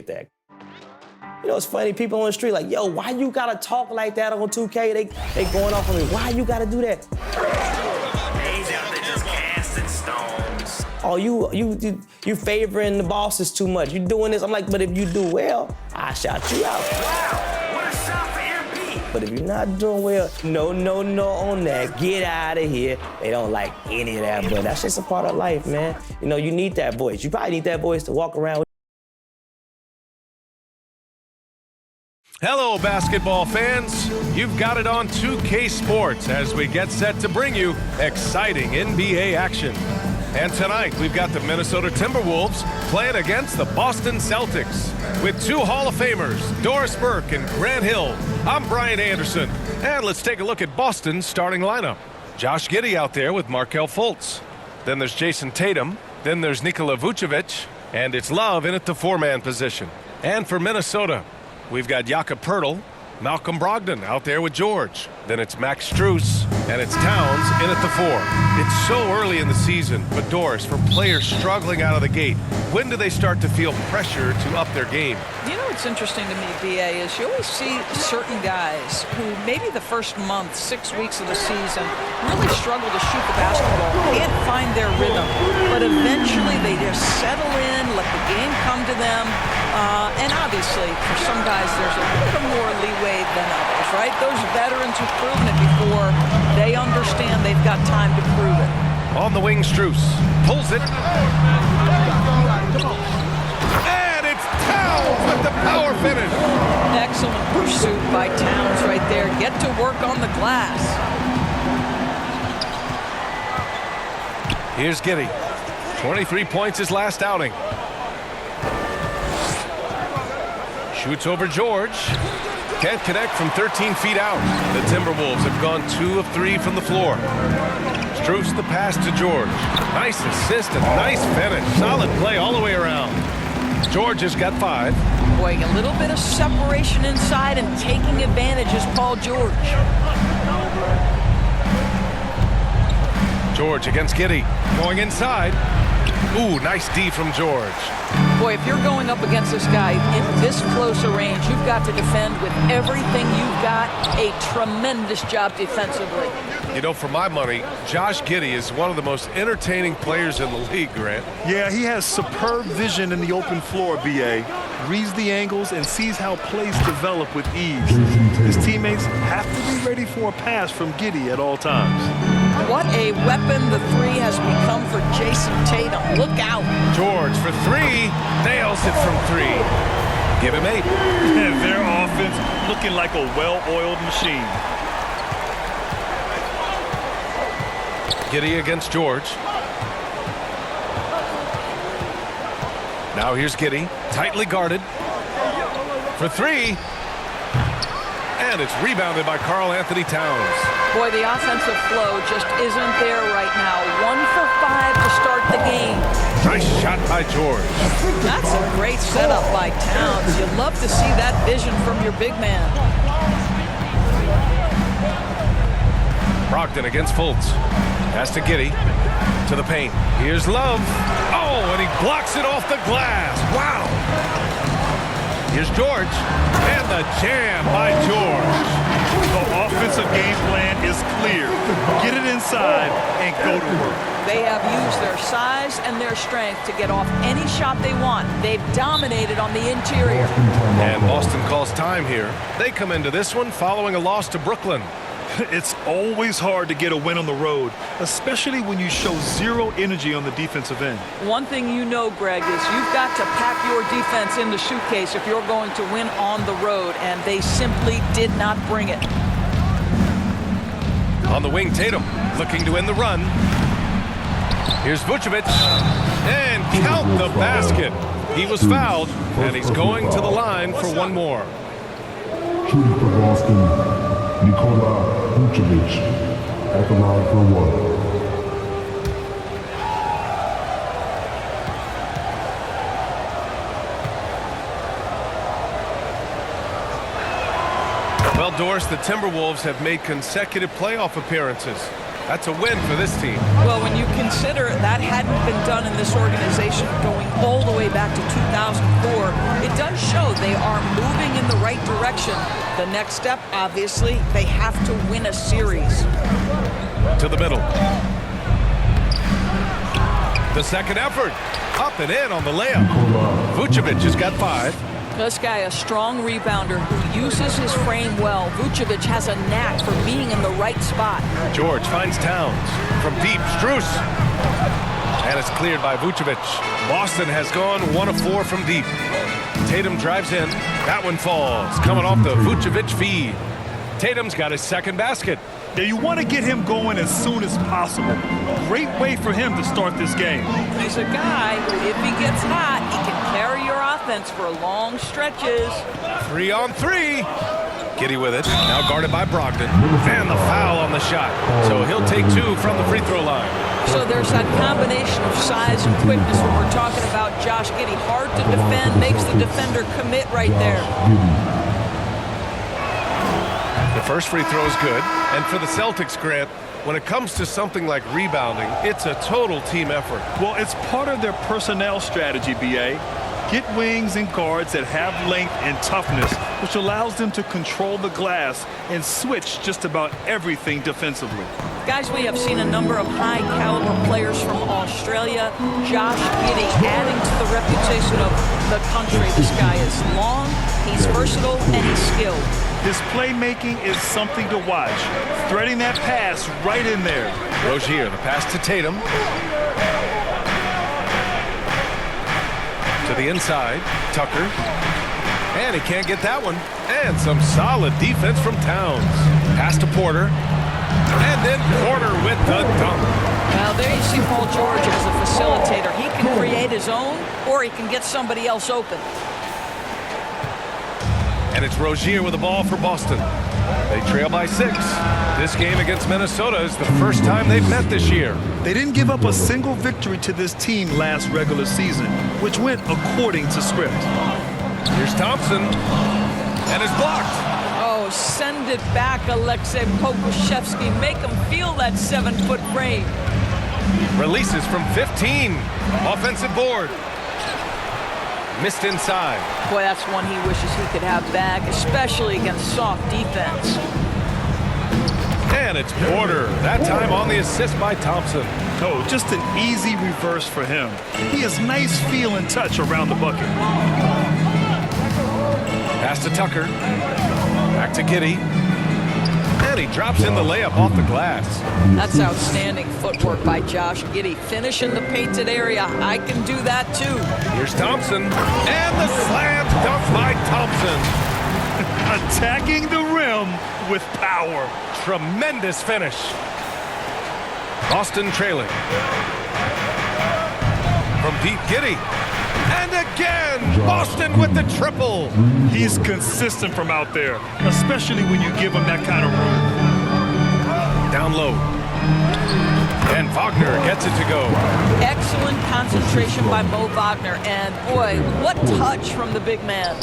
that. You know, it's funny, people on the street like, yo, why you gotta talk like that on 2K? They going off on me. Why you gotta do that? He's out there just casting stones. Oh, you favoring the bosses too much. You doing this? I'm like, but if you do well, I shout you out. Wow, what a shot for MP. But if you're not doing well, no on that. Get out of here. They don't like any of that, but that's just a part of life, man. You know, you need that voice. You probably need that voice to walk around with. Hello, basketball fans. You've got it on 2K Sports as we get set to bring you exciting NBA action. And tonight, we've got the Minnesota Timberwolves playing against the Boston Celtics. With two Hall of Famers, Doris Burke and Grant Hill, I'm Brian Anderson. And let's take a look at Boston's starting lineup. Josh Giddey out there with Markelle Fultz. Then there's Jason Tatum. Then there's Nikola Vucevic. And it's Love in at the four-man position. And for Minnesota, we've got Jakob Poeltl, Malcolm Brogdon out there with George. Then it's Max Strus, and it's Towns in at the four. It's so early in the season, but Doris, for players struggling out of the gate, when do they start to feel pressure to up their game? You know what's interesting to me, BA, is you always see certain guys who maybe the first month, 6 weeks of the season, really struggle to shoot the basketball, can't find their rhythm, but eventually they just settle in, let the game come to them, and obviously for some guys there's a little more leeway than others, right? Those veterans who've proven it before, they understand they've got time to prove it. On the wing, Strus pulls it. And it's Towns with the power finish. Excellent pursuit by Towns right there. Get to work on the glass. Here's Giddey. 23 points his last outing. Shoots over George. Can't connect from 13 feet out. The Timberwolves have gone 2 of 3 from the floor. Strus the pass to George. Nice assist and nice finish. Solid play all the way around. George has got 5. Boy, a little bit of separation inside and taking advantage is Paul George. George against Giddey. Going inside. Ooh, nice D from George. Boy, if you're going up against this guy in this close a range, you've got to defend with everything you've got. A tremendous job defensively. You know, for my money, Josh Giddey is one of the most entertaining players in the league, Grant. Yeah, he has superb vision in the open floor, BA. Reads the angles and sees how plays develop with ease. His teammates have to be ready for a pass from Giddey at all times. What a weapon the three has become for Jason Tatum. Look out. George for 3. Nails it from 3. Give him 8. And their offense looking like a well-oiled machine. Giddey against George. Now here's Giddey, tightly guarded. For 3. And it's rebounded by Karl Anthony Towns. Boy, the offensive flow just isn't there right now. 1 for 5 to start the game. Nice shot by George. That's a great setup by Towns. You'd love to see that vision from your big man. Brogdon against Fultz. Pass to Giddey. To the paint. Here's Love. Oh, and he blocks it off the glass. Wow. Here's George. And the jam by George. The offensive game plan is clear. Get it inside and go to work. They have used their size and their strength to get off any shot they want. They've dominated on the interior. And Boston calls time here. They come into this one following a loss to Brooklyn. It's always hard to get a win on the road, especially when you show zero energy on the defensive end. One thing you know, Greg, is you've got to pack your defense in the suitcase if you're going to win on the road, and they simply did not bring it. On the wing, Tatum looking to end the run. Here's Vucevic. And count the basket. He was fouled, and he's going to the line for one more. Shooting for Boston, Nikola Vucevic at the line for 1. Well, Doris, the Timberwolves have made consecutive playoff appearances. That's a win for this team. Well, when you consider that hadn't been done in this organization going all the way back to 2004, it does show they are moving in the right direction. The next step, obviously, they have to win a series. To the middle. The second effort. Up and in on the layup. Vucevic has got 5. This guy, a strong rebounder who uses his frame well. Vucevic has a knack for being in the right spot. George finds Towns. From deep, Strus. And it's cleared by Vucevic. Boston has gone 1 of 4 from deep. Tatum drives in. That one falls. Coming off the Vucevic feed. Tatum's got his second basket. Yeah, you want to get him going as soon as possible. Great way for him to start this game. He's a guy, if he gets hot, he can carry your offense for long stretches. 3 on 3. Giddey with it. Now guarded by Brogdon. And the foul on the shot. So he'll take 2 from the free throw line. So there's that combination of size and quickness when we're talking about Josh Giddey. Hard to defend, makes the defender commit right there. The first free throw is good. And for the Celtics, Grant, when it comes to something like rebounding, it's a total team effort. Well, it's part of their personnel strategy, B.A. Get wings and guards that have length and toughness, which allows them to control the glass and switch just about everything defensively. Guys, we have seen a number of high-caliber players from Australia. Josh Giddey adding to the reputation of the country. This guy is long, he's versatile, and he's skilled. His playmaking is something to watch. Threading that pass right in there. Rozier, the pass to Tatum. To the inside, Tucker. And he can't get that one. And some solid defense from Towns. Pass to Porter. And then Porter with the dunk. Well, there you see Paul George as a facilitator. He can create his own, or he can get somebody else open. And it's Rozier with the ball for Boston. They trail by 6. This game against Minnesota is the first time they've met this year. They didn't give up a single victory to this team last regular season, which went according to script. Here's Thompson. And it's blocked. Oh, send it back, Alexei Pokusevski. Make him feel that 7-foot frame. Releases from 15. Offensive board. Missed inside. Boy, that's one he wishes he could have back, especially against soft defense. And it's Porter. That time on the assist by Thompson. Oh, just an easy reverse for him. He has nice feel and touch around the bucket. Pass to Tucker. Back to Giddey. And he drops in the layup off the glass. That's outstanding footwork by Josh Giddey. Finish in the painted area. I can do that too. Here's Thompson. And the slam dunk by Thompson. Attacking the rim with power. Tremendous finish. Boston trailing. From deep, Giddey. And again, Boston with the triple. He's consistent from out there, especially when you give him that kind of room. Down low. And Wagner gets it to go. Excellent concentration by Mo Wagner. And boy, what touch from the big man.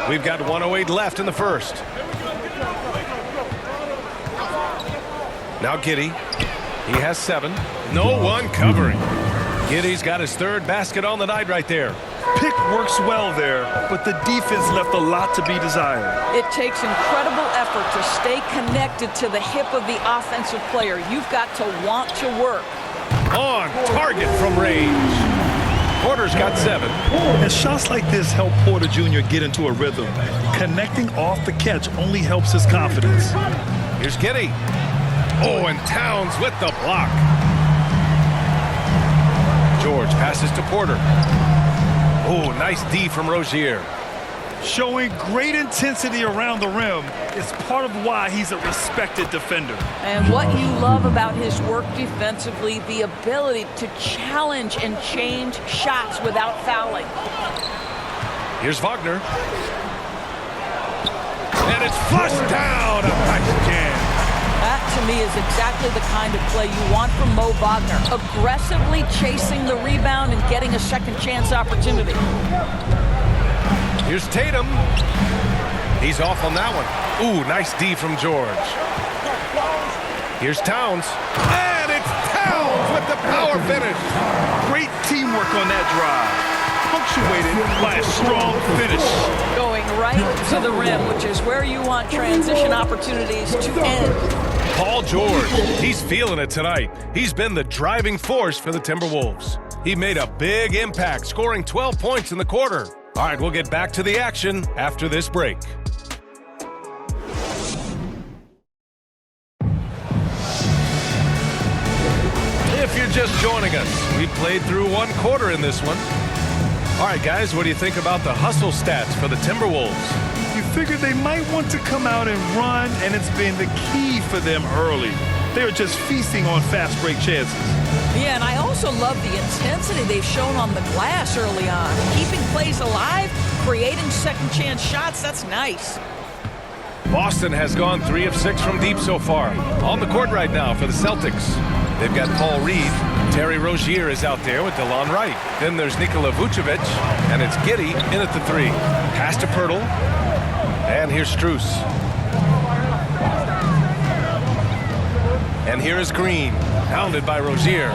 We've got 1:08 left in the first. Now Giddey. He has 7. No one covering. Giddey's got his 3rd basket on the night right there. Pick works well there, but the defense left a lot to be desired. It takes incredible effort to stay connected to the hip of the offensive player. You've got to want to work. On target from range. Porter's got 7. And shots like this help Porter Jr. get into a rhythm. Connecting off the catch only helps his confidence. Here's Giddey. Oh, and Towns with the block. George passes to Porter. Oh, nice D from Rozier. Showing great intensity around the rim is part of why he's a respected defender. And what you love about his work defensively, the ability to challenge and change shots without fouling. Here's Wagner. And it's flushed down. A nice jam. That, to me, is exactly the kind of play you want from Mo Wagner. Aggressively chasing the rebound and getting a second chance opportunity. Here's Tatum. He's off on that one. Ooh, nice D from George. Here's Towns. And it's Towns with the power finish. Great teamwork on that drive. Punctuated by a strong finish. Going right to the rim, which is where you want transition opportunities to end. Paul George, he's feeling it tonight. He's been the driving force for the Timberwolves. He made a big impact, scoring 12 points in the quarter. All right, we'll get back to the action after this break. If you're just joining us, we played through one quarter in this one. All right, guys, what do you think about the hustle stats for the Timberwolves? You figured they might want to come out and run, and it's been the key for them early. They're just feasting on fast break chances. Yeah, and I also love the intensity they've shown on the glass early on. Keeping plays alive, creating second chance shots, that's nice. Boston has gone 3 of 6 from deep so far. On the court right now for the Celtics. They've got Paul Reed. Terry Rozier is out there with DeLon Wright. Then there's Nikola Vucevic, and it's Giddey in at the 3. Pass to Pirtle. And here's Strus. And here is Green, hounded by Rozier.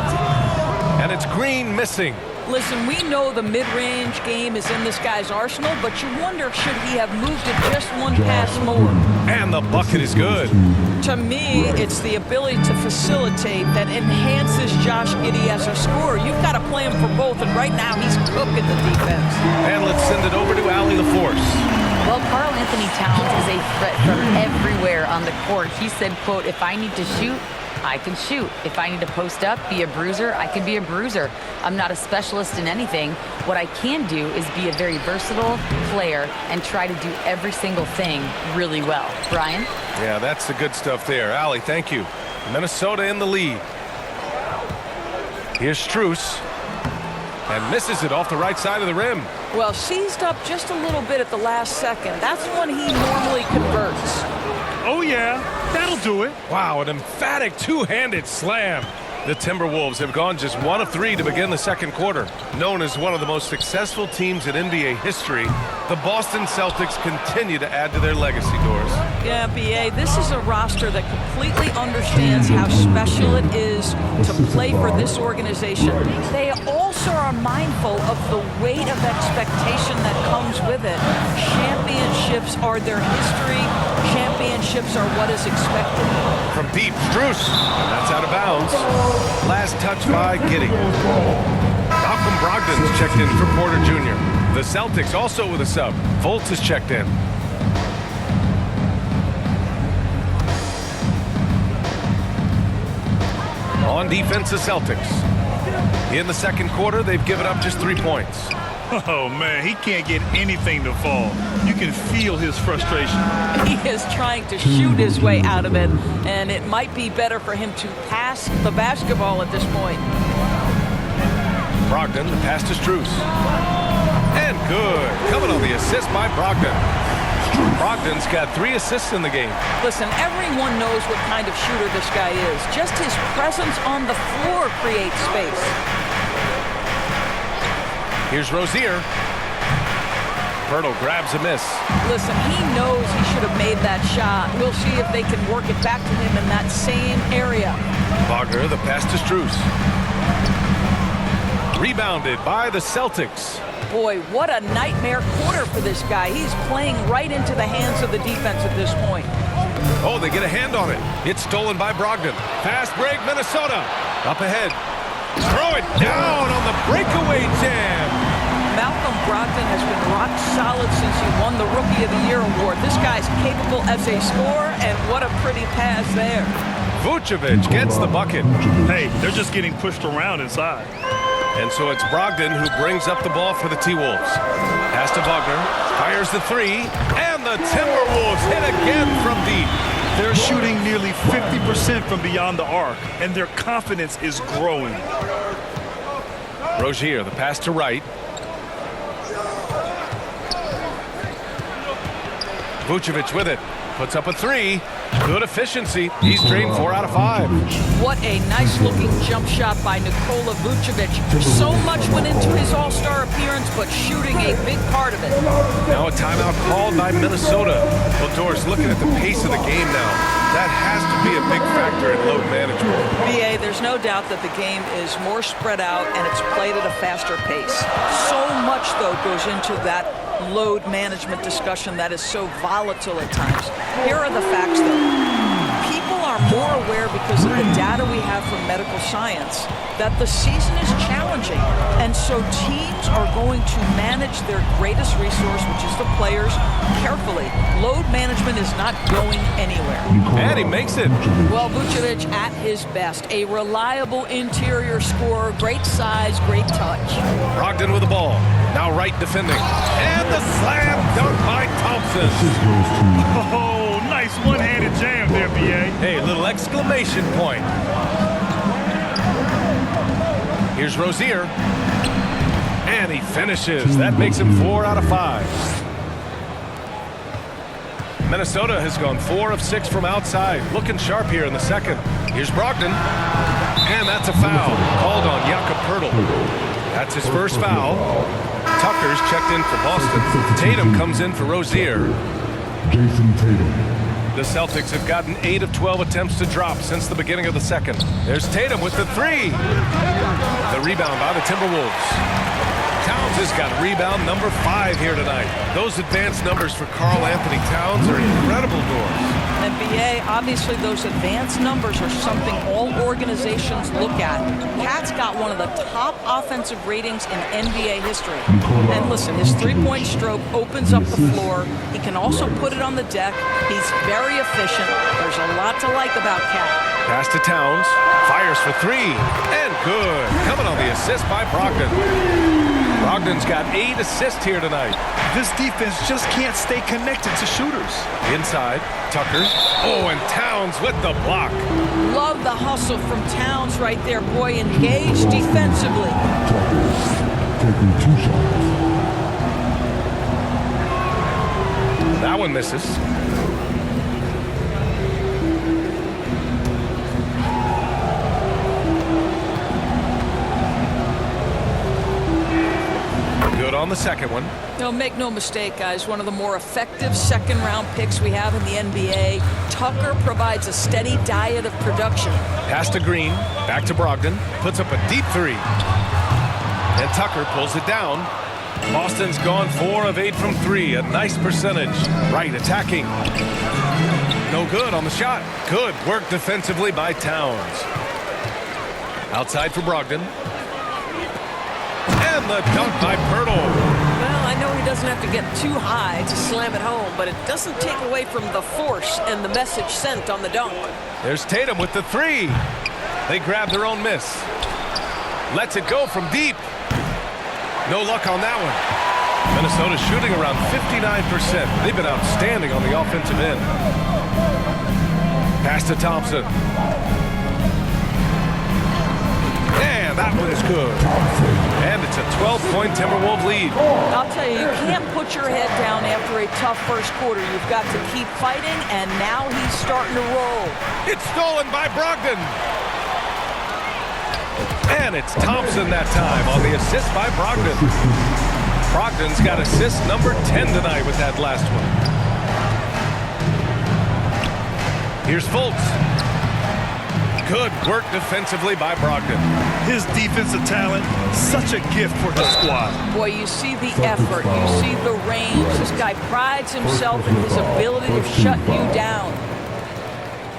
And it's Green missing. Listen, we know the mid-range game is in this guy's arsenal, but you wonder, should he have moved it just one pass more? And the bucket is good. To me, it's the ability to facilitate that enhances Josh Giddey as a scorer. You've got to play him for both, and right now he's cooking the defense. And let's send it over to Allie LaForce. Well, Karl Anthony Towns is a threat from everywhere on the court. He said, quote, if I need to shoot, I can shoot. If I need to post up, be a bruiser, I can be a bruiser. I'm not a specialist in anything. What I can do is be a very versatile player and try to do every single thing really well. Brian? Yeah, that's the good stuff there. Allie, thank you. Minnesota in the lead. Here's Strus. And misses it off the right side of the rim. Well, seized up just a little bit at the last second. That's when he normally converts. Oh, yeah, that'll do it. Wow, an emphatic two-handed slam. The Timberwolves have gone just 1 of 3 to begin the second quarter. Known as one of the most successful teams in NBA history, the Boston Celtics continue to add to their legacy, Doris. Yeah, B.A., this is a roster that completely understands how special it is to play for this organization. They also are mindful of the weight of expectation that comes with it. Championships are their history. Championships are what is expected. From deep, Strus, and that's out of bounds. Last touch by Giddey. Malcolm Brogdon's checked in for Porter Jr. The Celtics also with a sub. Fultz is checked in. On defense, the Celtics. In the second quarter, they've given up just 3 points. Oh, man, he can't get anything to fall. You can feel his frustration. He is trying to shoot his way out of it, and it might be better for him to pass the basketball at this point. Brogdon, the pass to Strus. And good. Coming on the assist by Brogdon. Brogdon's got 3 assists in the game. Listen, everyone knows what kind of shooter this guy is. Just his presence on the floor creates space. Here's Rozier. Pirtle grabs a miss. Listen, he knows he should have made that shot. We'll see if they can work it back to him in that same area. Wagner, the pass to Strus. Rebounded by the Celtics. Boy, what a nightmare quarter for this guy. He's playing right into the hands of the defense at this point. Oh, they get a hand on it. It's stolen by Brogdon. Fast break, Minnesota. Up ahead. Throw it down on the breakaway jam. Malcolm Brogdon has been rock solid since he won the Rookie of the Year award. This guy's capable as a scorer, and what a pretty pass there. Vucevic gets the bucket. Hey, they're just getting pushed around inside. And so it's Brogdon who brings up the ball for the T-Wolves. Pass to Wagner, fires the 3, and the Timberwolves hit again from deep. They're shooting nearly 50% from beyond the arc, and their confidence is growing. Rozier, the pass to Wright. Vucevic with it. Puts up a 3. Good efficiency. He's drained 4 out of 5. What a nice-looking jump shot by Nikola Vucevic. So much went into his All-Star appearance, but shooting a big part of it. Now a timeout called by Minnesota. Well, Doris, looking at the pace of the game now, that has to be a big factor in load management. BA, there's no doubt that the game is more spread out and it's played at a faster pace. So much, though, goes into that load management discussion that is so volatile at times. Here are the facts, though. People are more aware because of the data we have from medical science that the season is challenging. And so teams are going to manage their greatest resource, which is the players, carefully. Load management is not going anywhere. And he makes it. Well, Vucevic at his best. A reliable interior scorer, great size, great touch. Brogdon with the ball. Now right defending. And the slam dunk by Thompson. Oh, nice one-handed jam there, B.A. Hey, little exclamation point. Here's Rozier. And he finishes. That makes him 4 out of 5. Minnesota has gone 4 of 6 from outside. Looking sharp here in the second. Here's Brogdon. And that's a foul called on Jakob Poeltl. That's his first foul. Tucker's checked in for Boston. Tatum comes in for Rozier. Jason Tatum. The Celtics have gotten 8 of 12 attempts to drop since the beginning of the second. There's Tatum with the 3. The rebound by the Timberwolves. Towns has got rebound number 5 here tonight. Those advanced numbers for Karl Anthony Towns are incredible, Doris. And BA, obviously those advanced numbers are something all organizations look at. Pat's got one of the top offensive ratings in NBA history. And listen, his three-point stroke opens up the floor. He can also put it on the deck. He's very efficient. There's a lot to like about Cat. Pass to Towns. Fires for 3. And good. Coming on the assist by Brogdon. Brogdon's got 8 assists here tonight. This defense just can't stay connected to shooters. Inside, Tucker. Oh, and Towns with the block. Love the hustle from Towns right there. Boy, engaged defensively. Taking 2 shots. That one misses. Good on the second one. No, make no mistake, guys. One of the more effective second-round picks we have in the NBA. Tucker provides a steady diet of production. Pass to Green. Back to Brogdon. Puts up a deep 3. And Tucker pulls it down. Boston's gone 4 of 8 from 3. A nice percentage. Right, attacking. No good on the shot. Good work defensively by Towns. Outside for Brogdon. And the dunk by Poeltl. Well, I know he doesn't have to get too high to slam it home, but it doesn't take away from the force and the message sent on the dunk. There's Tatum with the 3. They grab their own miss. Lets it go from deep. No luck on that one. Minnesota shooting around 59%. They've been outstanding on the offensive end. Pass to Thompson. And that one is good. And it's a 12-point Timberwolves lead. I'll tell you, you can't put your head down after a tough first quarter. You've got to keep fighting, and now he's starting to roll. It's stolen by Brogdon. And it's Thompson that time on the assist by Brogdon. Brogdon's got assist number 10 tonight with that last one. Here's Fultz. Good work defensively by Brogdon. His defensive talent, such a gift for his squad. Boy, you see the effort, you see the range. This guy prides himself in his ability to shut you down.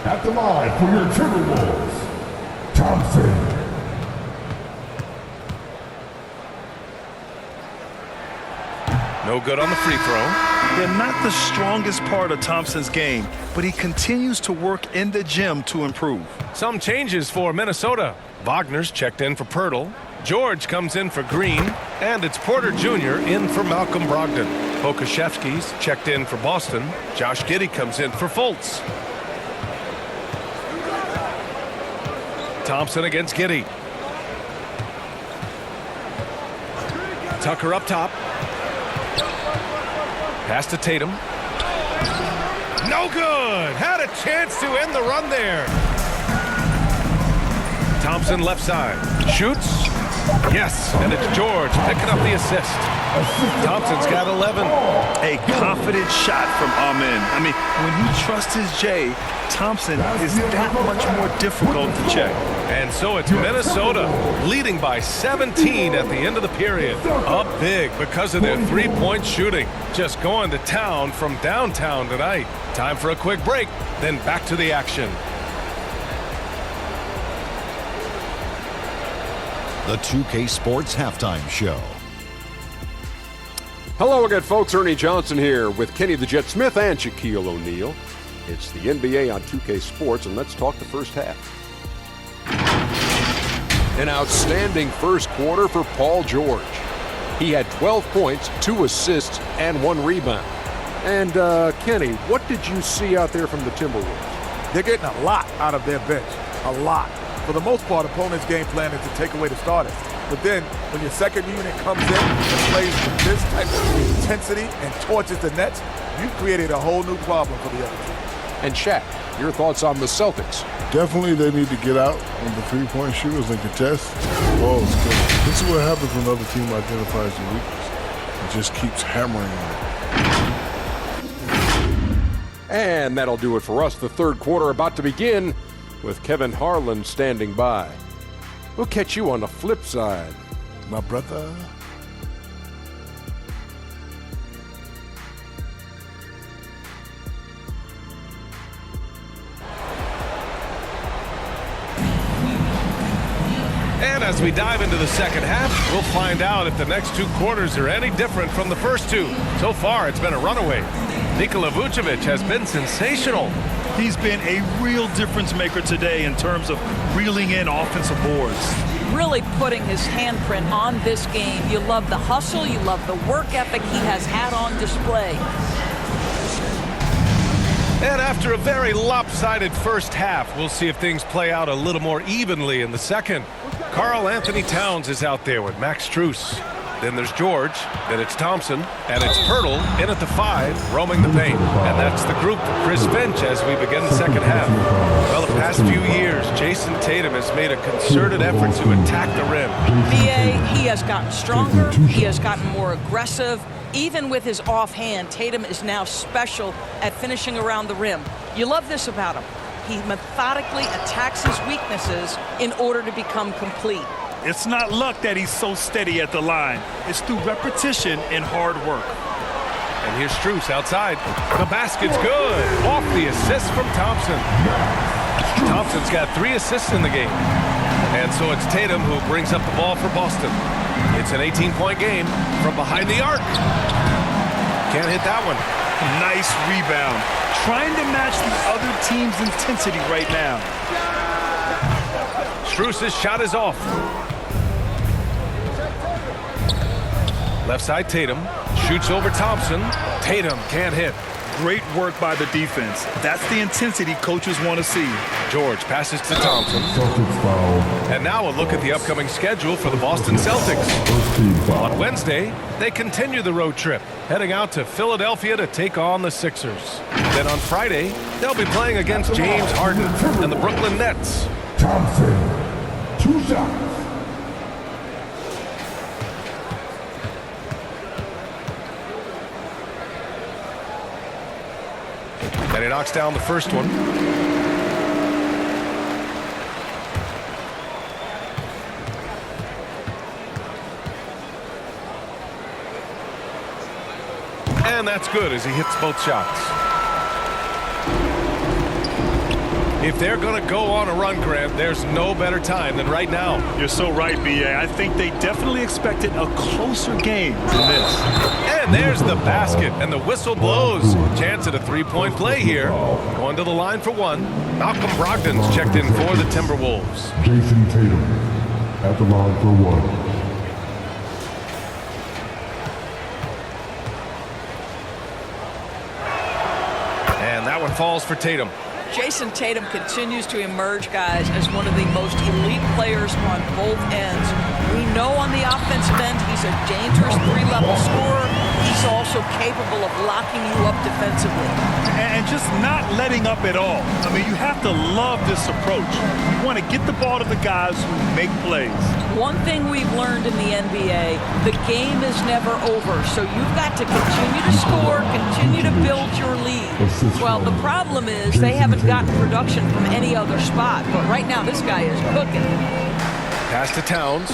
At the line for your Timberwolves, Thompson. No good on the free throw. They're not the strongest part of Thompson's game, but he continues to work in the gym to improve. Some changes for Minnesota. Wagner's checked in for Poeltl. George comes in for Green. And it's Porter Jr. in for Malcolm Brogdon. Pokuševski's checked in for Boston. Josh Giddey comes in for Fultz. Thompson against Giddey. Tucker up top. Pass to Tatum. No good. Had a chance to end the run there. Thompson left side. Shoots. Yes, and it's George picking up the assist. Thompson's got 11. A confident shot from Amen. I mean, when he trusts his J, Thompson is that much more difficult to check. And so it's Minnesota leading by 17 at the end of the period. Up big because of their three-point shooting. Just going to town from downtown tonight. Time for a quick break, then back to the action. The 2K Sports Halftime Show. Hello again, folks. Ernie Johnson here with Kenny the Jet Smith and Shaquille O'Neal. It's the NBA on 2K Sports, and let's talk the first half. An outstanding first quarter for Paul George. He had 12 points, 2 assists, and 1 rebound. And, Kenny, what did you see out there from the Timberwolves? They're getting a lot out of their bench. A lot. For the most part, opponents' game plan is to take away the starters. But then, when your second unit comes in and plays with this type of intensity and torches the Nets, you've created a whole new problem for the other team. And Shaq, your thoughts on the Celtics? Definitely they need to get out when the three-point shooters and contest. Oh, it's good. This is what happens when another team identifies the weakness. It just keeps hammering on it. And that'll do it for us. The third quarter about to begin with Kevin Harlan standing by. We'll catch you on the flip side. My brother. And as we dive into the second half, we'll find out if the next 2 quarters are any different from the first 2. So far, it's been a runaway. Nikola Vucevic has been sensational. He's been a real difference maker today in terms of reeling in offensive boards. Really putting his handprint on this game. You love the hustle, you love the work ethic he has had on display. And after a very lopsided first half, we'll see if things play out a little more evenly in the second. Karl Anthony Towns is out there with Max Strus. Then there's George, then it's Thompson, and it's Pirtle in at the 5, roaming the paint. And that's the group for Chris Finch as we begin the second half. Well, the past few years, Jason Tatum has made a concerted effort to attack the rim. BA, he has gotten stronger, he has gotten more aggressive. Even with his offhand, Tatum is now special at finishing around the rim. You love this about him. He methodically attacks his weaknesses in order to become complete. It's not luck that he's so steady at the line. It's through repetition and hard work. And here's Strus outside. The basket's good. Off the assist from Thompson. Thompson's got 3 assists in the game. And so it's Tatum who brings up the ball for Boston. It's an 18-point game from behind the arc. Can't hit that one. Nice rebound. Trying to match the other team's intensity right now. Strus' shot is off. Left side Tatum. Shoots over Thompson. Tatum can't hit. Great work by the defense. That's the intensity coaches want to see. George passes to Thompson. And now a look at the upcoming schedule for the Boston Celtics. On Wednesday, they continue the road trip, heading out to Philadelphia to take on the Sixers. Then on Friday, they'll be playing against James Harden and the Brooklyn Nets. Thompson, 2 shots. And he knocks down the first one. And that's good as he hits both shots. If they're going to go on a run, Grant, there's no better time than right now. You're so right, B.A. I think they definitely expected a closer game than this. And there's the basket, and the whistle blows. Chance at a 3-point play here. Going to the line for 1. Malcolm Brogdon's checked in for the Timberwolves. Jason Tatum at the line for 1. And that one falls for Tatum. Jason Tatum continues to emerge, guys, as one of the most elite players on both ends. We know on the offensive end he's a dangerous 3-level scorer. He he's also capable of locking you up defensively. And just not letting up at all. I mean, you have to love this approach. You want to get the ball to the guys who make plays. One thing we've learned in the NBA, the game is never over. So you've got to continue to score, continue to build your lead. Well, the problem is they haven't gotten production from any other spot. But right now, this guy is cooking. Pass to Towns.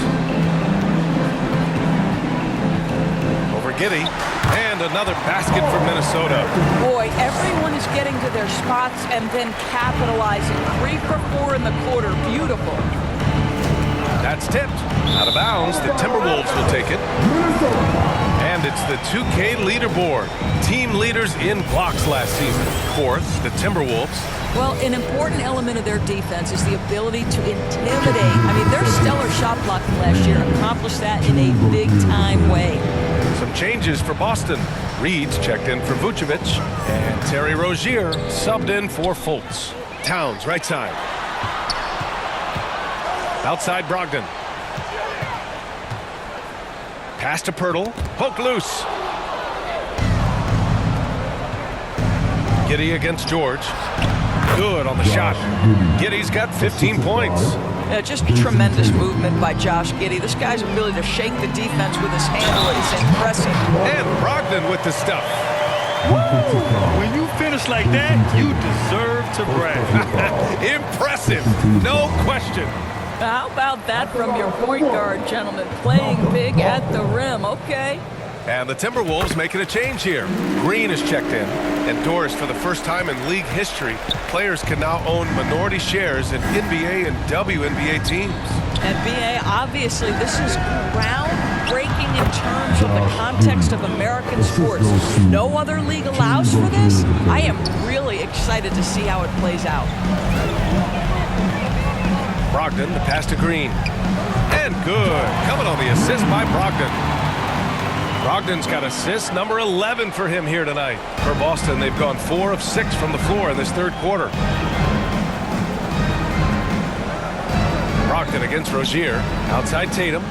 Over Giddey. And another basket for Minnesota. Boy, everyone is getting to their spots and then capitalizing. 3 for 4 in the quarter. Beautiful. That's tipped. Out of bounds. The Timberwolves will take it. And it's the 2K leaderboard. Team leaders in blocks last season. 4th, the Timberwolves. Well, an important element of their defense is the ability to intimidate. I mean, their stellar shot blocking last year accomplished that in a big-time way. Some changes for Boston. Reed's checked in for Vucevic. And Terry Rozier subbed in for Fultz. Towns, right side. Outside Brogdon. Pass to Pirtle. Poke loose. Giddey against George. Good on the shot. Giddey's got 15 points. Just tremendous movement by Josh Giddey. This guy's ability to shake the defense with his handle is impressive. And Brogdon with the stuff. Woo! When you finish like that, you deserve to brag. Impressive. No question. How about that from your point guard, gentlemen? Playing big at the rim. Okay. And the Timberwolves making a change here. Green is checked in. And Doris, for the first time in league history, players can now own minority shares in NBA and WNBA teams. And BA, obviously, this is groundbreaking in terms of the context of American sports. No other league allows for this. I am really excited to see how it plays out. Brogdon, the pass to Green. And good. Coming on the assist by Brogdon. Brogdon's got assist number 11 for him here tonight. For Boston, they've gone 4 of 6 from the floor in this third quarter. Brogdon against Rozier. Outside Tatum.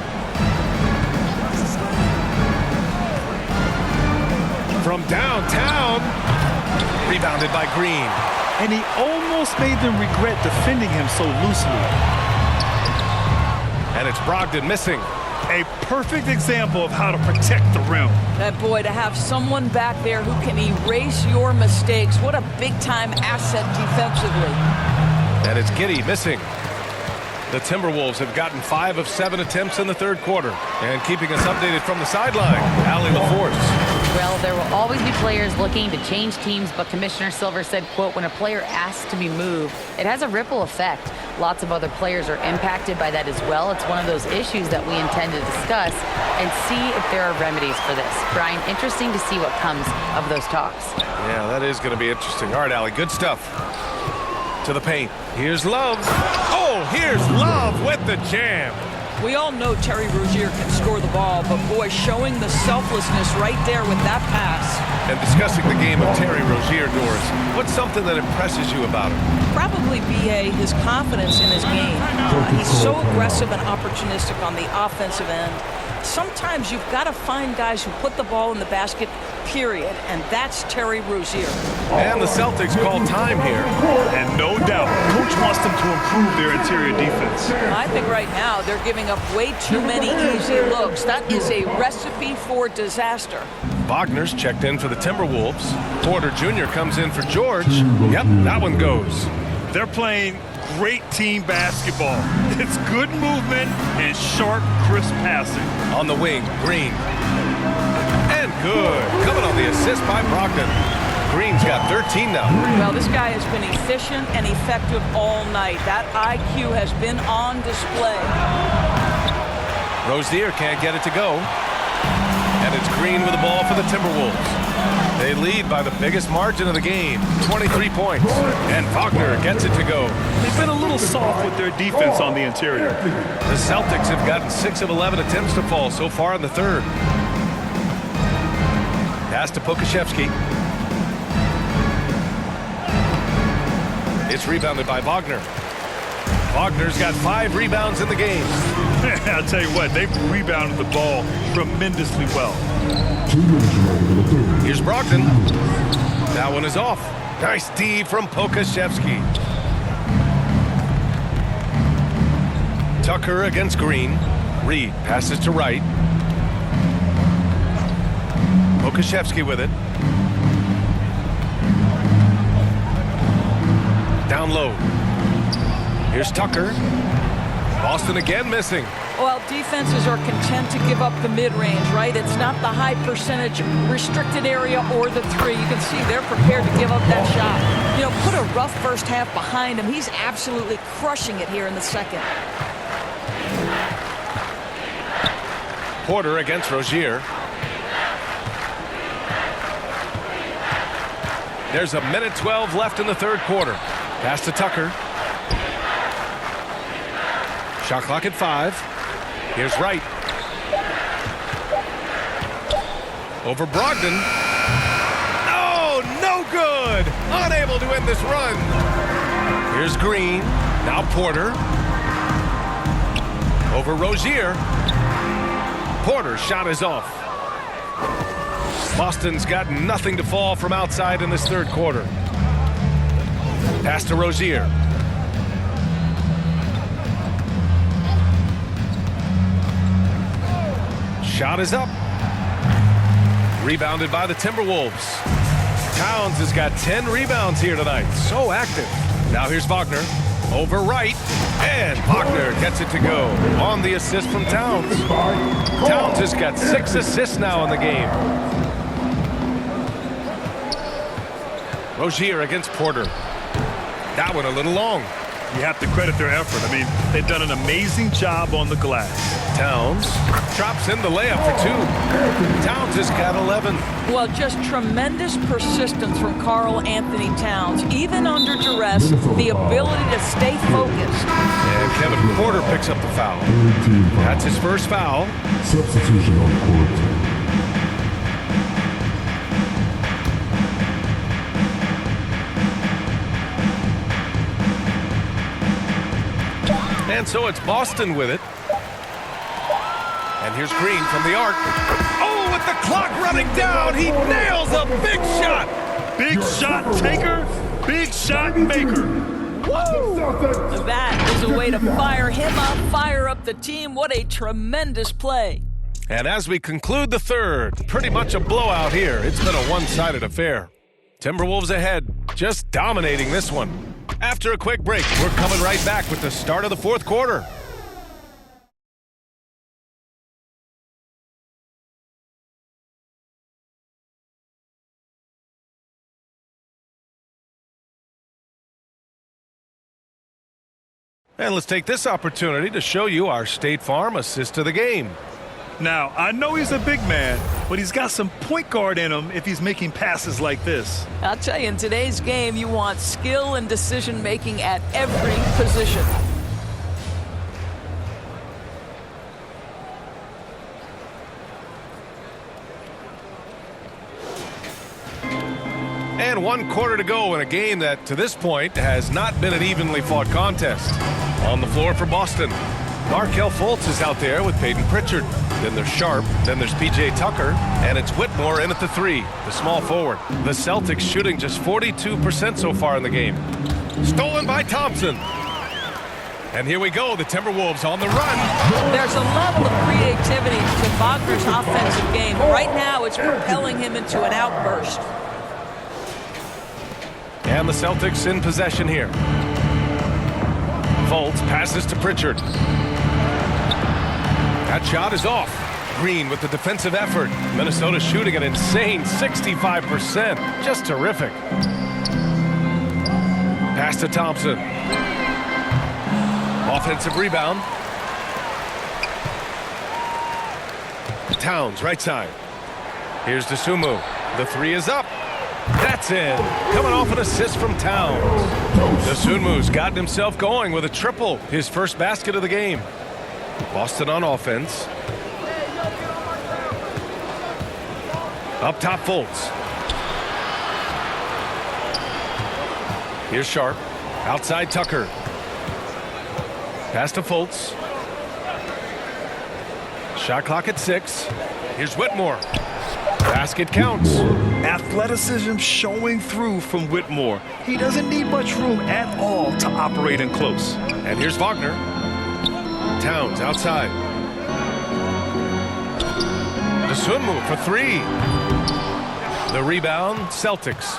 From downtown. Rebounded by Green. And he almost made them regret defending him so loosely. And it's Brogdon missing. A perfect example of how to protect the rim. That boy, to have someone back there who can erase your mistakes. What a big-time asset defensively. And it's Giddey missing. The Timberwolves have gotten 5 of 7 attempts in the third quarter. And keeping us updated from the sideline, Allie LaForce. Well, there will always be players looking to change teams, but Commissioner Silver said, quote, when a player asks to be moved, it has a ripple effect. Lots of other players are impacted by that as well. It's one of those issues that we intend to discuss and see if there are remedies for this. Brian, interesting to see what comes of those talks. Yeah, that is going to be interesting. All right, Allie, good stuff. To the paint. Here's Love. Oh, here's Love with the jam. We all know Terry Rozier can score the ball, but boy, showing the selflessness right there with that pass. And discussing the game of Terry Rozier, Doris, what's something that impresses you about him? Probably, B.A., his confidence in his game. He's so aggressive and opportunistic on the offensive end. Sometimes you've got to find guys who put the ball in the basket, period, and that's Terry Rozier. And the Celtics call time here. And no doubt, Coach wants them to improve their interior defense. I think right now they're giving up way too many easy looks. That is a recipe for disaster. Wagner's checked in for the Timberwolves. Porter Jr. comes in for George. Yep, that one goes. They're playing great team basketball. It's good movement and sharp, crisp passing. On the wing, Green. And good. Coming on the assist by Brogdon. Green's got 13 now. Well, this guy has been efficient and effective all night. That IQ has been on display. Rozier can't get it to go. And it's Green with the ball for the Timberwolves. They lead by the biggest margin of the game, 23 points. And Wagner gets it to go. They've been a little soft with their defense on the interior. The Celtics have gotten 6 of 11 attempts to fall so far in the third. Pass to Pokashevsky. It's rebounded by Wagner. Wagner's got 5 rebounds in the game. I'll tell you what, they've rebounded the ball tremendously well. Here's Brogdon. That one is off. Nice D from Pokashevsky. Tucker against Green. Reed passes to Wright. Pokashevsky with it. Down low. Here's Tucker. Boston again missing. Well, defenses are content to give up the mid-range, right? It's not the high percentage restricted area or the three. You can see they're prepared to give up that shot. You know, put a rough first half behind him. He's absolutely crushing it here in the second. Porter against Rozier. There's a minute 12 left in the third quarter. Pass to Tucker. Shot clock at 5. Here's Wright. Over Brogdon. Oh, no good. Unable to end this run. Here's Green. Now Porter. Over Rozier. Porter's shot is off. Boston's got nothing to fall from outside in this third quarter. Pass to Rozier. Shot is up. Rebounded by the Timberwolves. Towns has got 10 rebounds here tonight. So active. Now here's Wagner. Over Wright. And Wagner gets it to go on the assist from Towns. Towns has got 6 assists now in the game. Rozier against Porter. That one a little long. You have to credit their effort. I mean, they've done an amazing job on the glass. Towns drops in the layup for 2. Towns has got 11. Well, just tremendous persistence from Karl Anthony Towns. Even under duress, the ability to stay focused. And Kevin Porter picks up the foul. That's his first foul. Substitution on court. And so it's Boston with it. And here's Green from the arc. Oh, with the clock running down, he nails a big shot. Big shot taker, big shot maker. Woo! That is a way to fire him up, fire up the team. What a tremendous play. And as we conclude the third, pretty much a blowout here. It's been a one-sided affair. Timberwolves ahead, just dominating this one. After a quick break, we're coming right back with the start of the fourth quarter. And let's take this opportunity to show you our State Farm assist to the game. Now, I know he's a big man, but he's got some point guard in him if he's making passes like this. I'll tell you, in today's game, you want skill and decision-making at every position. And 1 quarter to go in a game that, to this point, has not been an evenly fought contest. On the floor for Boston, Markelle Fultz is out there with Peyton Pritchard. Then there's Sharp, then there's P.J. Tucker, and it's Whitmore in at the 3, the small forward. The Celtics shooting just 42% so far in the game. Stolen by Thompson. And here we go, the Timberwolves on the run. There's a level of creativity to Wagner's offensive game. Right now, it's propelling him into an outburst. And the Celtics in possession here. Fultz passes to Pritchard. That shot is off. Green with the defensive effort. Minnesota shooting an insane 65%. Just terrific. Pass to Thompson. Offensive rebound. Towns, right side. Here's Dosunmu. The 3 is up. That's in. Coming off an assist from Towns. Dosunmu's gotten himself going with a triple. His first basket of the game. Boston on offense. Up top, Fultz. Here's Sharp. Outside Tucker. Pass to Fultz. Shot clock at 6. Here's Whitmore. Basket counts. Athleticism showing through from Whitmore. He doesn't need much room at all to operate in close. And here's Wagner. Towns outside. Dosunmu for 3. The rebound, Celtics.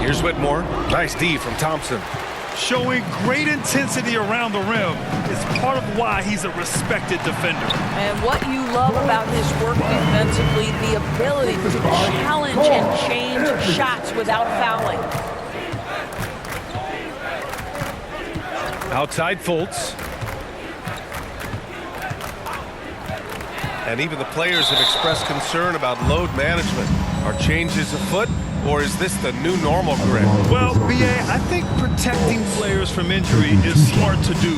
Here's Whitmore. Nice D from Thompson. Showing great intensity around the rim is part of why he's a respected defender. And what you love about his work defensively, the ability to challenge and change shots without fouling. Outside Fultz. And even the players have expressed concern about load management. Are changes afoot, or is this the new normal, Greg? Well, B.A., I think protecting players from injury is smart to do.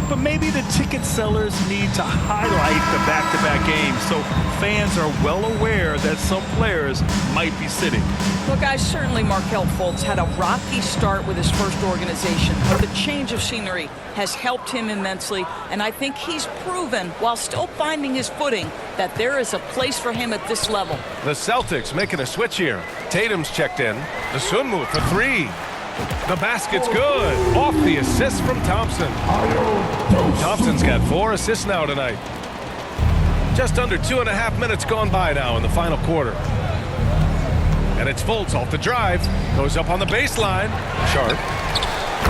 But maybe the ticket sellers need to highlight the back-to-back games so fans are well aware that some players might be sitting. Well, guys, certainly Markelle Fultz had a rocky start with his first organization, but the change of scenery has helped him immensely, and I think he's proven, while still finding his footing, that there is a place for him at this level. The Celtics making a switch here. Tatum's checked in. Dosunmu for 3. The basket's good. Off the assist from Thompson. Thompson's got 4 assists now tonight. Just under 2.5 minutes gone by now in the final quarter. And it's Fultz off the drive. Goes up on the baseline. Sharp.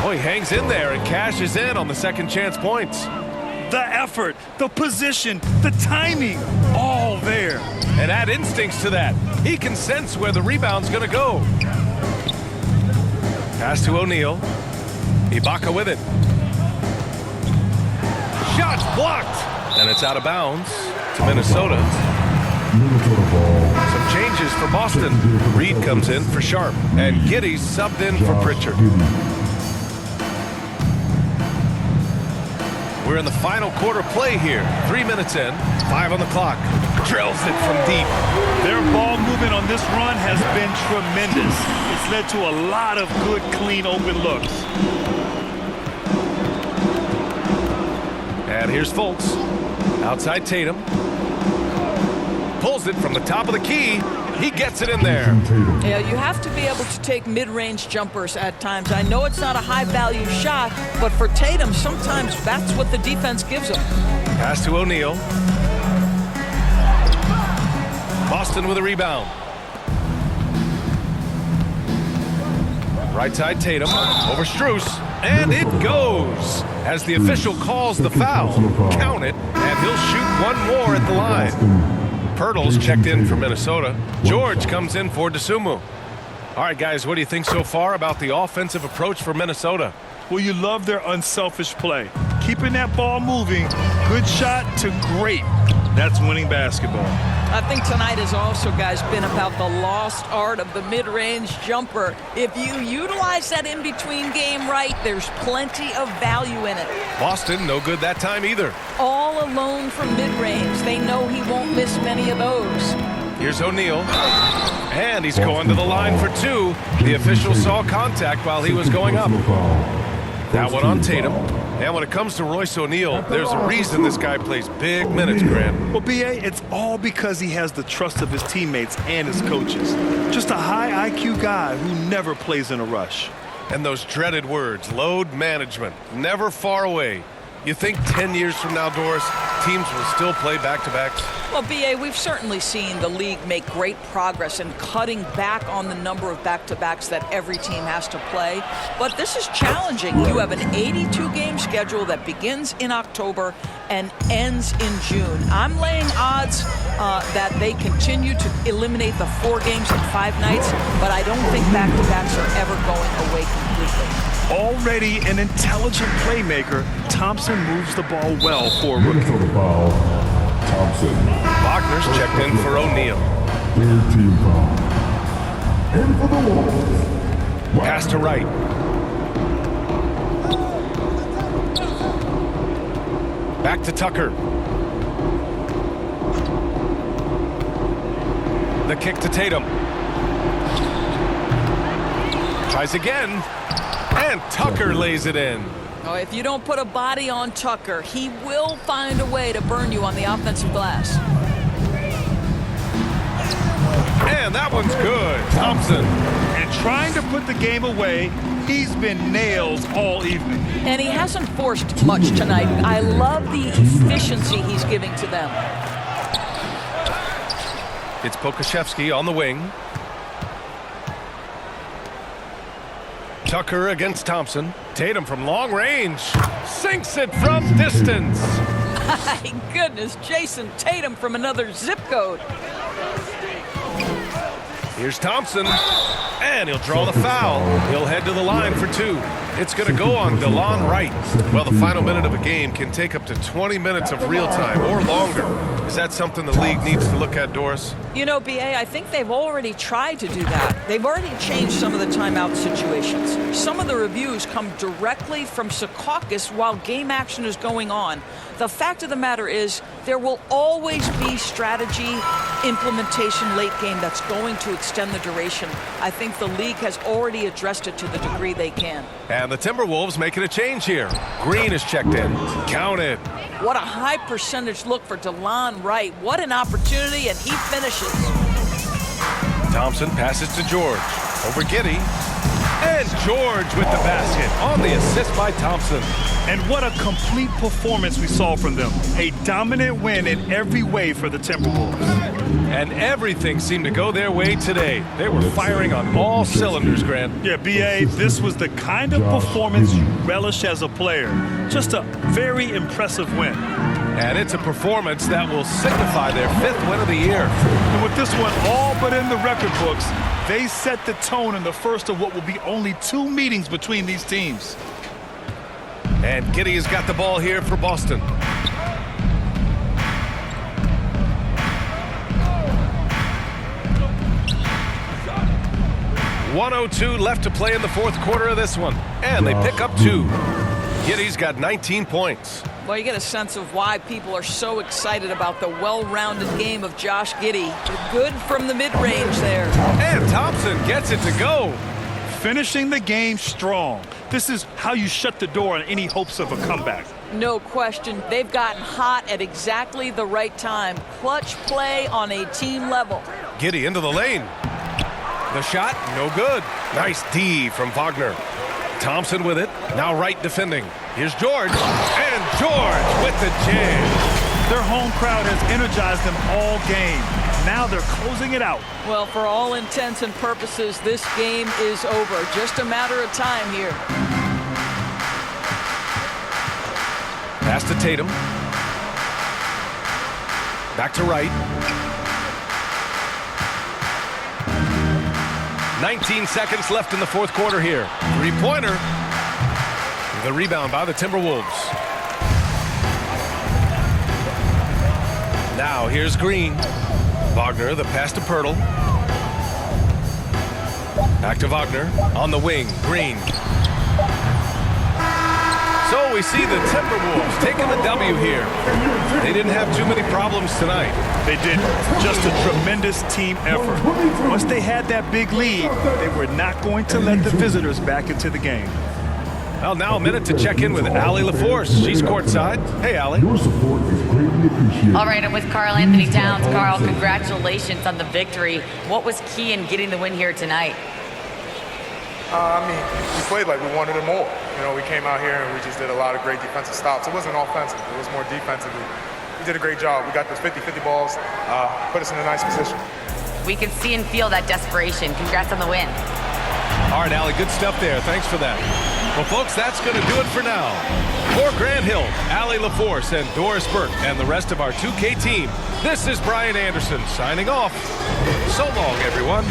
Oh, he hangs in there and cashes in on the second chance points. The effort, the position, the timing, all there. And add instincts to that. He can sense where the rebound's going to go. Pass to O'Neal. Ibaka with it. Shot blocked. And it's out of bounds to Minnesota. Some changes for Boston. Reed comes in for Sharp. And Giddey's subbed in for Pritchard. We're in the final quarter play here. 3 minutes in. 5 on the clock. Drills it from deep. Their ball movement on this run has been tremendous. It's led to a lot of good, clean, open looks. And here's Fultz. Outside Tatum. Pulls it from the top of the key. He gets it in there. Yeah, you have to be able to take mid-range jumpers at times. I know it's not a high-value shot, but for Tatum, sometimes that's what the defense gives him. Pass to O'Neal. Boston with a rebound. Right side Tatum over Strus, and it goes as the official calls the foul. Count it, and he'll shoot one more at the line. Pirtle's checked in for Minnesota. George comes in for Dosunmu. All right, guys, what do you think so far about the offensive approach for Minnesota? Well, you love their unselfish play. Keeping that ball moving, good shot to great. That's winning basketball. I think tonight has also, guys, been about the lost art of the mid-range jumper. If you utilize that in-between game right, there's plenty of value in it. Boston, no good that time either. All alone from mid-range. They know he won't miss many of those. Here's O'Neal. And he's going to the line for 2. The official saw contact while he was going up. That one on Tatum. And when it comes to Royce O'Neal, there's a reason this guy plays big minutes, Grant. Well, B.A., it's all because he has the trust of his teammates and his coaches. Just a high IQ guy who never plays in a rush. And those dreaded words, load management, never far away. You think 10 years from now, Doris, teams will still play back-to-backs? Well, B.A., we've certainly seen the league make great progress in cutting back on the number of back-to-backs that every team has to play. But this is challenging. You have an 82-game schedule that begins in October and ends in June. I'm laying odds that they continue to eliminate the 4 games in 5 nights, but I don't think back-to-backs are ever going away completely. Already an intelligent playmaker, Thompson moves the ball well for a rookie. Wagner's checked in for O'Neal. Pass to Wright. Back to Tucker. The kick to Tatum. Tries again. And Tucker lays it in. Oh, if you don't put a body on Tucker, he will find a way to burn you on the offensive glass. And that one's good. Thompson. And trying to put the game away, he's been nails all evening. And he hasn't forced much tonight. I love the efficiency he's giving to them. It's Pokashevsky on the wing. Tucker against Thompson. Tatum from long range. Sinks it from distance. My goodness, Jason Tatum from another zip code. Here's Thompson, and he'll draw the foul. He'll head to the line for 2. It's going to go on DeLon Wright. Well, the final minute of a game can take up to 20 minutes of real time or longer. Is that something the league needs to look at, Doris? You know, BA, I think they've already tried to do that. They've already changed some of the timeout situations. Some of the reviews come directly from Secaucus while game action is going on. The fact of the matter is there will always be strategy implementation late game that's going to extend the duration. I think the league has already addressed it to the degree they can. And the Timberwolves making a change here. Green is checked in. Count it. What a high percentage look for DeLon Wright. What an opportunity, and he finishes. Thompson passes to George. Over Giddey. And George with the basket on the assist by Thompson. And what a complete performance we saw from them. A dominant win in every way for the Timberwolves. And everything seemed to go their way today. They were firing on all cylinders, Grant. Yeah, B.A., this was the kind of performance you relish as a player. Just a very impressive win. And it's a performance that will signify their 5th win of the year. And with this one all but in the record books, they set the tone in the first of what will be only 2 meetings between these teams. And Giddey has got the ball here for Boston. .102 left to play in the 4th quarter of this one. And they pick up 2. Giddey's got 19 points. Well, you get a sense of why people are so excited about the well-rounded game of Josh Giddey. Good from the mid-range there. And Thompson gets it to go. Finishing the game strong. This is how you shut the door on any hopes of a comeback. No question. They've gotten hot at exactly the right time. Clutch play on a team level. Giddey into the lane. The shot, no good. Nice D from Wagner. Thompson with it. Now Wright defending. Here's George. And George with the jam. Their home crowd has energized them all game. Now they're closing it out. Well, for all intents and purposes, this game is over. Just a matter of time here. Pass to Tatum. Back to Wright. 19 seconds left in the 4th quarter here. 3-pointer. The rebound by the Timberwolves. Now here's Green. Wagner, the pass to Pirtle. Back to Wagner. On the wing, Green. So we see the Timberwolves taking the W here. They didn't have too many problems tonight. They didn't. Just a tremendous team effort. Once they had that big lead, they were not going to let the visitors back into the game. Well, now a minute to check in with Allie LaForce. She's courtside. Hey, Allie. All right, I'm with Karl Anthony Towns. Karl, congratulations on the victory. What was key in getting the win here tonight? We played like we wanted it more. You know, we came out here and we just did a lot of great defensive stops. It wasn't offensive. It was more defensively. We did a great job. We got those 50-50 balls, put us in a nice position. We can see and feel that desperation. Congrats on the win. All right, Allie, good stuff there. Thanks for that. Well, folks, that's going to do it for now. For Grant Hill, Allie LaForce, and Doris Burke, and the rest of our 2K team, this is Brian Anderson signing off. So long, everyone.